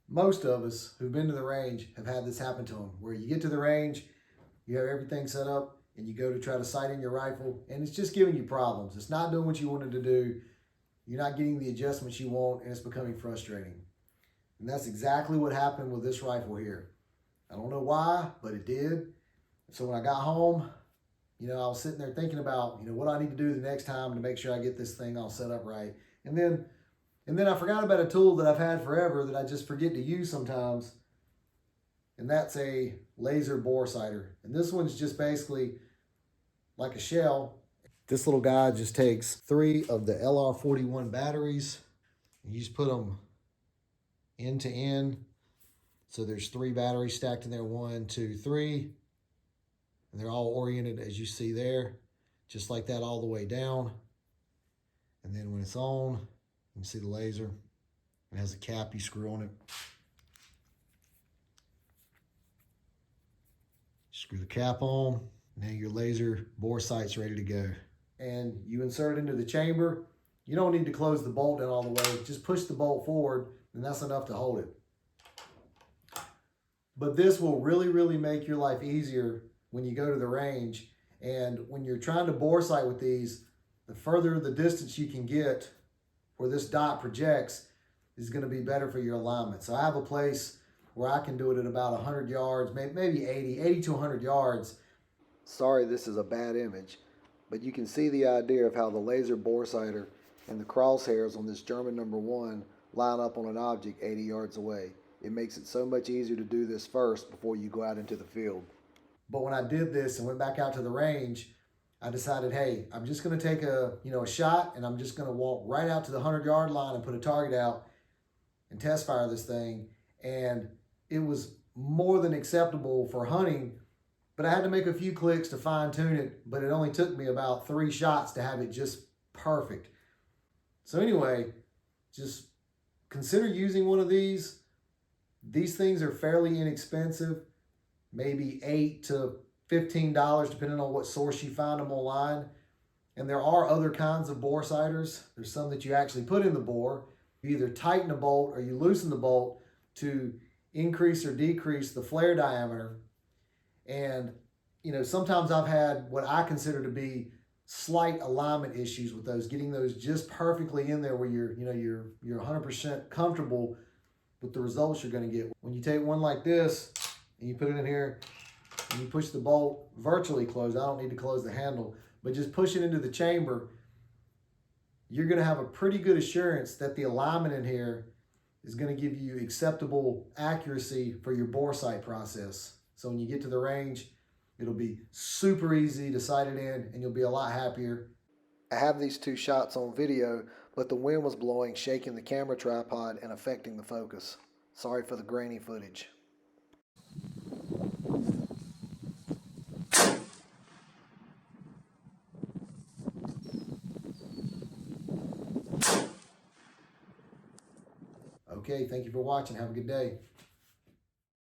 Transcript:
Most of us who've been to the range have had this happen to them, where you get to the range, you have everything set up, and you go to try to sight in your rifle, and it's just giving you problems. It's not doing what you wanted to do. You're not getting the adjustments you want, and it's becoming frustrating. And that's exactly what happened with this rifle here. I don't know why, but it did. So when I got home, I was sitting there thinking about, what I need to do the next time to make sure I get this thing all set up right. And then I forgot about a tool that I've had forever that I just forget to use sometimes. And that's a laser bore sighter. And this one's just basically like a shell. This little guy just takes 3 of the LR41 batteries. And you just put them end to end. So there's 3 batteries stacked in there, 1, 2, 3. And they're all oriented as you see there, just like that all the way down. And then when it's on, you can see the laser. It has a cap you screw on it. Screw the cap on. Now your laser bore sight's ready to go. And you insert it into the chamber. You don't need to close the bolt in all the way. Just push the bolt forward, and that's enough to hold it. But this will really, really make your life easier when you go to the range. And when you're trying to bore sight with these, the further the distance you can get where this dot projects is going to be better for your alignment. So I have a place where I can do it at about 100 yards, maybe 80 to 100 yards. Sorry, this is a bad image, but you can see the idea of how the laser bore sighter and the crosshairs on this German #1 line up on an object 80 yards away. It makes it so much easier to do this first before you go out into the field. But when I did this and went back out to the range, I decided, hey, I'm just going to take a shot, and I'm just going to walk right out to the 100-yard line and put a target out and test fire this thing. And it was more than acceptable for hunting, but I had to make a few clicks to fine tune it, but it only took me about 3 shots to have it just perfect. So anyway, just consider using one of these. These things are fairly inexpensive, maybe $8 to $15, depending on what source you find them online. And there are other kinds of bore sighters. There's some that you actually put in the bore. You either tighten a bolt or you loosen the bolt to increase or decrease the flare diameter. And, sometimes I've had what I consider to be slight alignment issues with those, getting those just perfectly in there where you're 100% comfortable with the results you're going to get. When you take one like this and you put it in here and you push the bolt virtually closed, I don't need to close the handle, but just push it into the chamber, you're going to have a pretty good assurance that the alignment in here is going to give you acceptable accuracy for your bore sight process. So when you get to the range, it'll be super easy to sight it in, and you'll be a lot happier. I have these 2 shots on video, but the wind was blowing, shaking the camera tripod and affecting the focus. Sorry for the grainy footage. Okay, thank you for watching. Have a good day.